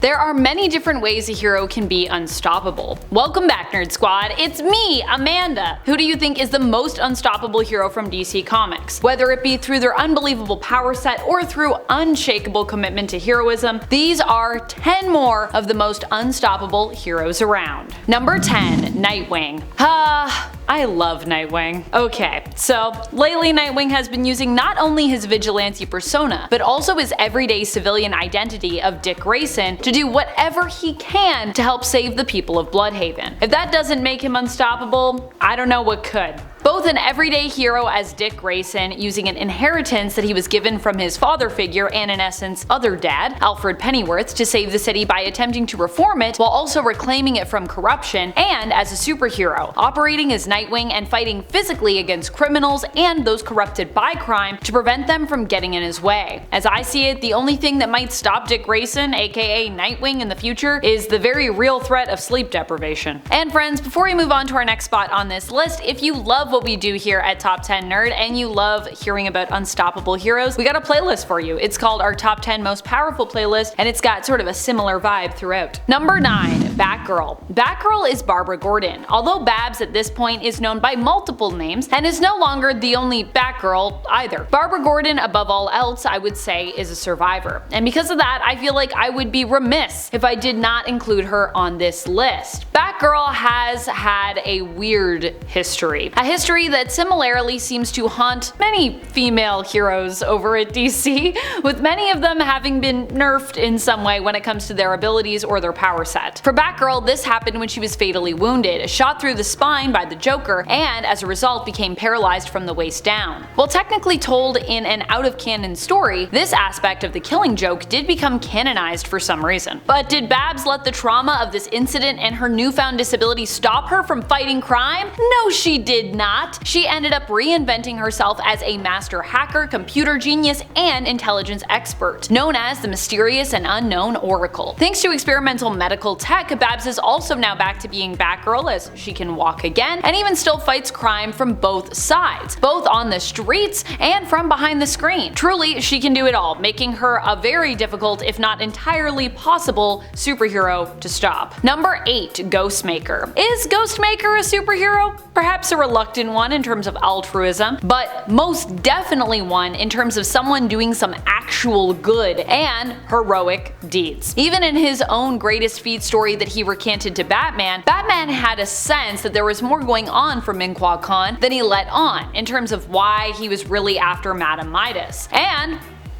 There are many different ways a hero can be unstoppable. Welcome back, Nerd Squad, it's me, Amanda! Who do you think is the most unstoppable hero from DC Comics? Whether it be through their unbelievable power set or through unshakable commitment to heroism, these are 10 more of the most unstoppable heroes around. Number 10. Nightwing. I love Nightwing. Okay, so lately Nightwing has been using not only his vigilante persona, but also his everyday civilian identity of Dick Grayson to do whatever he can to help save the people of Bloodhaven. If that doesn't make him unstoppable, I don't know what could. Both an everyday hero as Dick Grayson, using an inheritance that he was given from his father figure and in essence other dad, Alfred Pennyworth, to save the city by attempting to reform it while also reclaiming it from corruption, and as a superhero, operating as Nightwing and fighting physically against criminals and those corrupted by crime to prevent them from getting in his way. As I see it, the only thing that might stop Dick Grayson, aka Nightwing, in the future is the very real threat of sleep deprivation. And friends, before we move on to our next spot on this list, if you love what we do here at Top 10 Nerd and you love hearing about unstoppable heroes, we got a playlist for you. It's called our Top 10 Most Powerful playlist, and it's got sort of a similar vibe throughout. Number 9. Batgirl. Batgirl is Barbara Gordon, although Babs at this point is known by multiple names and is no longer the only Batgirl either. Barbara Gordon, above all else, I would say is a survivor, and because of that I feel like I would be remiss if I did not include her on this list. Batgirl has had a weird history. A history that similarly seems to haunt many female heroes over at DC, with many of them having been nerfed in some way when it comes to their abilities or their power set. For Batgirl, this happened when she was fatally wounded, shot through the spine by the Joker, and as a result became paralyzed from the waist down. While technically told in an out-of-canon story, this aspect of the Killing Joke did become canonized for some reason. But did Babs let the trauma of this incident and her newfound disability stop her from fighting crime? No, she did not. She ended up reinventing herself as a master hacker, computer genius, and intelligence expert, known as the Mysterious and Unknown Oracle. Thanks to experimental medical tech, Babs is also now back to being Batgirl, as she can walk again, and even still fights crime from both sides, both on the streets and from behind the screen. Truly, she can do it all, making her a very difficult, if not entirely possible, superhero to stop. Number 8. Ghostmaker. Is Ghostmaker a superhero? Perhaps a reluctant one in terms of altruism, but most definitely one in terms of someone doing some actual good and heroic deeds. Even in his own greatest feat story that he recanted to Batman, Batman had a sense that there was more going on for Ming-Hua Khan than he let on, in terms of why he was really after Madame Midas. And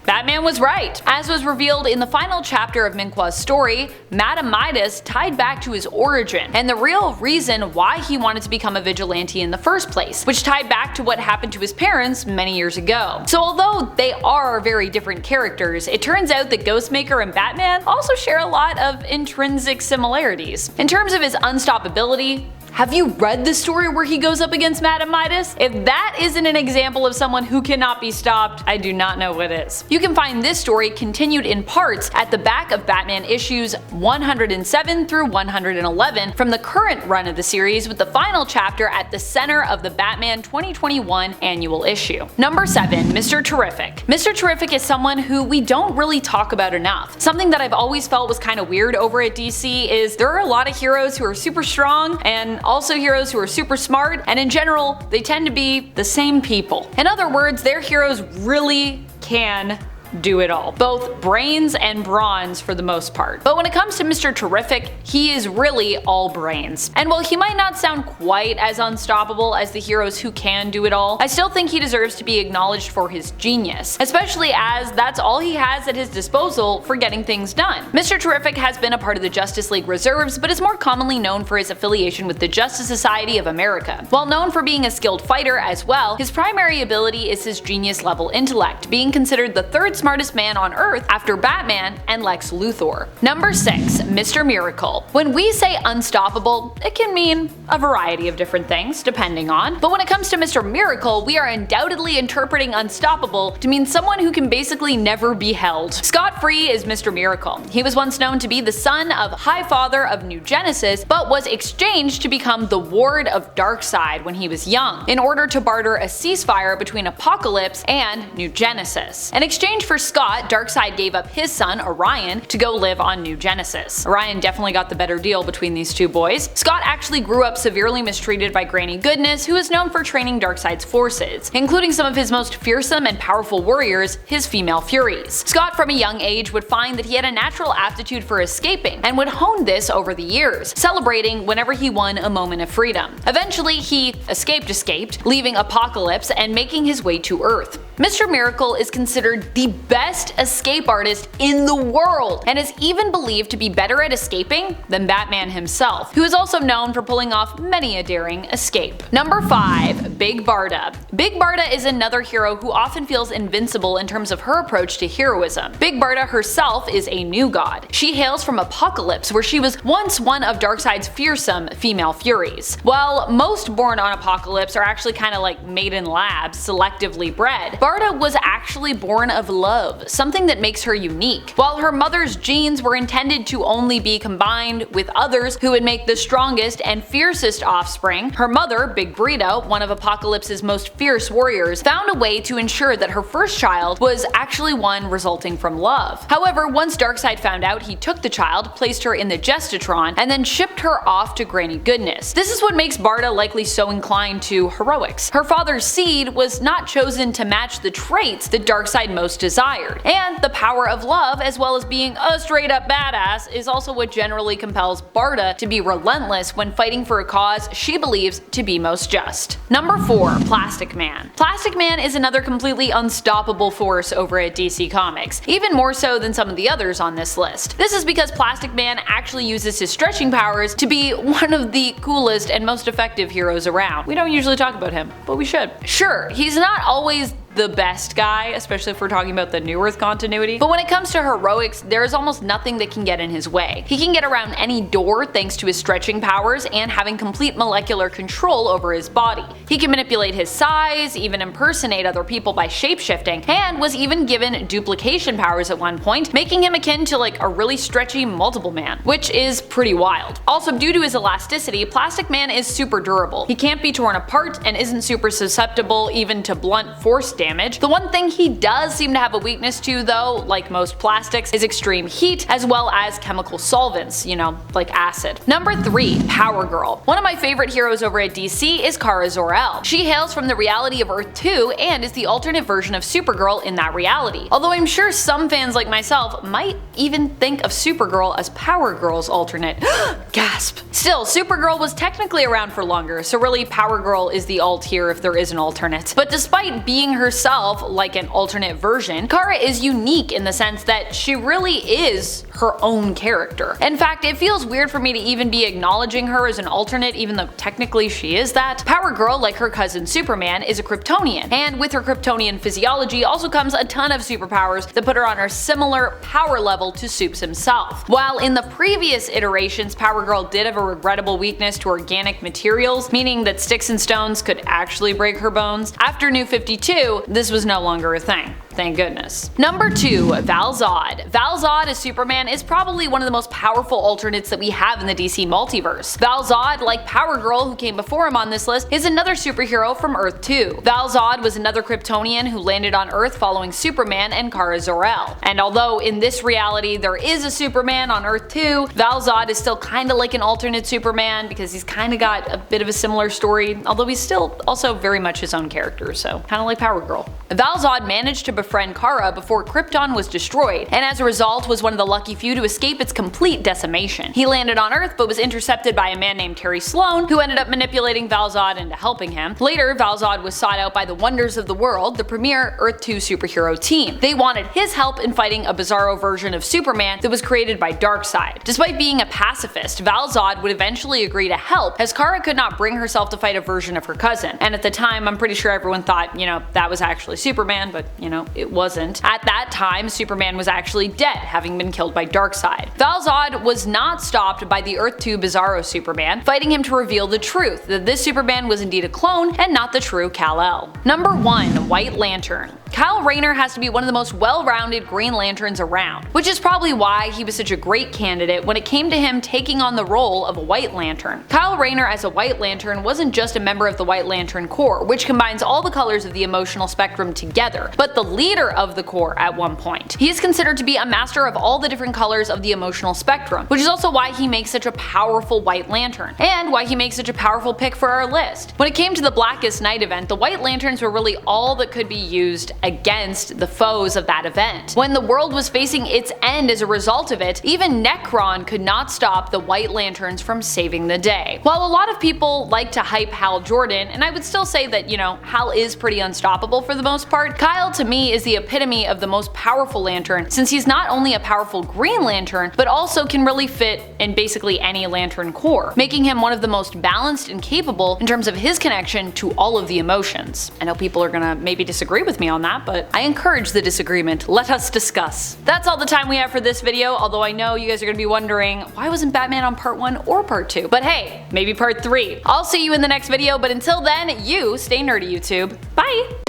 Batman was right. As was revealed in the final chapter of Ming-Hua's story, Madame Midas tied back to his origin and the real reason why he wanted to become a vigilante in the first place, which tied back to what happened to his parents many years ago. So although they are very different characters, it turns out that Ghostmaker and Batman also share a lot of intrinsic similarities. In terms of his unstoppability, have you read the story where he goes up against Madame Midas? If that isn't an example of someone who cannot be stopped, I do not know what is. You can find this story continued in parts at the back of Batman issues 107 through 111 from the current run of the series, with the final chapter at the center of the Batman 2021 annual issue. Number 7. Mr. Terrific. Mr. Terrific is someone who we don't really talk about enough. Something that I've always felt was kind of weird over at DC is there are a lot of heroes who are super strong and also heroes who are super smart, and in general, they tend to be the same people. In other words, their heroes really can do it all. Both brains and brawns for the most part. But when it comes to Mr. Terrific, he is really all brains. And while he might not sound quite as unstoppable as the heroes who can do it all, I still think he deserves to be acknowledged for his genius, especially as that's all he has at his disposal for getting things done. Mr. Terrific has been a part of the Justice League Reserves, but is more commonly known for his affiliation with the Justice Society of America. While known for being a skilled fighter as well, his primary ability is his genius level intellect, being considered the third smartest man on Earth after Batman and Lex Luthor. Number 6. Mr. Miracle. When we say unstoppable, it can mean a variety of different things, depending on, but when it comes to Mr. Miracle, we are undoubtedly interpreting unstoppable to mean someone who can basically never be held. Scot-free is Mr. Miracle. He was once known to be the son of High Father of New Genesis, but was exchanged to become the Ward of Darkseid when he was young, in order to barter a ceasefire between Apocalypse and New Genesis. In exchange exchange for Scott, Darkseid gave up his son, Orion, to go live on New Genesis. Orion definitely got the better deal between these two boys. Scott actually grew up severely mistreated by Granny Goodness, who is known for training Darkseid's forces, including some of his most fearsome and powerful warriors, his female Furies. Scott from a young age would find that he had a natural aptitude for escaping, and would hone this over the years, celebrating whenever he won a moment of freedom. Eventually, he escaped, leaving Apocalypse and making his way to Earth. Mr. Miracle is considered the best escape artist in the world, and is even believed to be better at escaping than Batman himself, who is also known for pulling off many a daring escape. Number 5. Big Barda. Big Barda is another hero who often feels invincible in terms of her approach to heroism. Big Barda herself is a new god. She hails from Apocalypse, where she was once one of Darkseid's fearsome female Furies. While most born on Apocalypse are actually kinda like made in labs, selectively bred, Barda was actually born of love, something that makes her unique. While her mother's genes were intended to only be combined with others who would make the strongest and fiercest offspring, her mother, Big Barda, one of Apocalypse's most fierce warriors, found a way to ensure that her first child was actually one resulting from love. However, once Darkseid found out, he took the child, placed her in the Gestatron, and then shipped her off to Granny Goodness. This is what makes Barda likely so inclined to heroics. Her father's seed was not chosen to match the traits that Darkseid most desired, and the power of love, as well as being a straight up badass, is also what generally compels Barda to be relentless when fighting for a cause she believes to be most just. Number 4. Plastic Man. Plastic Man is another completely unstoppable force over at DC Comics, even more so than some of the others on this list. This is because Plastic Man actually uses his stretching powers to be one of the coolest and most effective heroes around. We don't usually talk about him, but we should. Sure, he's not always the best guy, especially if we're talking about the New Earth continuity, but when it comes to heroics, there is almost nothing that can get in his way. He can get around any door thanks to his stretching powers and having complete molecular control over his body. He can manipulate his size, even impersonate other people by shapeshifting, and was even given duplication powers at one point, making him akin to like a really stretchy multiple man, which is pretty wild. Also, due to his elasticity, Plastic Man is super durable. He can't be torn apart and isn't super susceptible even to blunt force damage. The one thing he does seem to have a weakness to, though, like most plastics, is extreme heat as well as chemical solvents, you know, like acid. Number 3. Power Girl. One of my favorite heroes over at DC is Kara Zor-El. She hails from the reality of Earth 2 and is the alternate version of Supergirl in that reality. Although I'm sure some fans like myself might even think of Supergirl as Power Girl's alternate. Gasp! Still, Supergirl was technically around for longer, so really Power Girl is the alt here if there is an alternate. But despite being herself like an alternate version, Kara is unique in the sense that she really is her own character. In fact, it feels weird for me to even be acknowledging her as an alternate even though technically she is that. Power Girl, like her cousin Superman, is a Kryptonian, and with her Kryptonian physiology also comes a ton of superpowers that put her on a similar power level to Supes himself. While in the previous iterations, Power Girl did have a regrettable weakness to organic materials, meaning that sticks and stones could actually break her bones, after New 52, this was no longer a thing. Thank goodness. Number 2. Val Zod. Val Zod as Superman is probably one of the most powerful alternates that we have in the DC multiverse. Val Zod, like Power Girl who came before him on this list, is another superhero from Earth 2. Val Zod was another Kryptonian who landed on Earth following Superman and Kara Zor-El. And although in this reality there is a Superman on Earth 2, Val Zod is still kinda like an alternate Superman because he's kinda got a bit of a similar story, although he's still also very much his own character, so kinda like Power Girl. Val Zod managed to befriend Kara before Krypton was destroyed, and as a result was one of the lucky few to escape its complete decimation. He landed on Earth but was intercepted by a man named Terry Sloan, who ended up manipulating Val Zod into helping him. Later, Val Zod was sought out by the Wonders of the World, the premier Earth 2 superhero team. They wanted his help in fighting a bizarro version of Superman that was created by Darkseid. Despite being a pacifist, Val Zod would eventually agree to help, as Kara could not bring herself to fight a version of her cousin. And at the time, I'm pretty sure everyone thought, you know, that was actually Superman, but you know, it wasn't. At that time, Superman was actually dead, having been killed by Darkseid. Val Zod was not stopped by the Earth 2 Bizarro Superman, fighting him to reveal the truth, that this Superman was indeed a clone and not the true Kal-El. Number 1. White Lantern. Kyle Rayner has to be one of the most well-rounded Green Lanterns around, which is probably why he was such a great candidate when it came to him taking on the role of a White Lantern. Kyle Rayner as a White Lantern wasn't just a member of the White Lantern Corps, which combines all the colors of the emotional spectrum together, but the leader of the Corps at one point. He is considered to be a master of all the different colors of the emotional spectrum, which is also why he makes such a powerful White Lantern, and why he makes such a powerful pick for our list. When it came to the Blackest Night event, the White Lanterns were really all that could be used against the foes of that event. When the world was facing its end as a result of it, even Necron could not stop the White Lanterns from saving the day. While a lot of people like to hype Hal Jordan, and I would still say that, you know, Hal is pretty unstoppable for the most part, Kyle to me is the epitome of the most powerful Lantern, since he's not only a powerful Green Lantern, but also can really fit in basically any Lantern Corps, making him one of the most balanced and capable in terms of his connection to all of the emotions. I know people are gonna maybe disagree with me on that, but I encourage the disagreement. Let us discuss. That's all the time we have for this video, although I know you guys are gonna be wondering, why wasn't Batman on part 1 or part 2? But hey, maybe part 3. I'll see you in the next video, but until then, you stay nerdy, YouTube. Bye!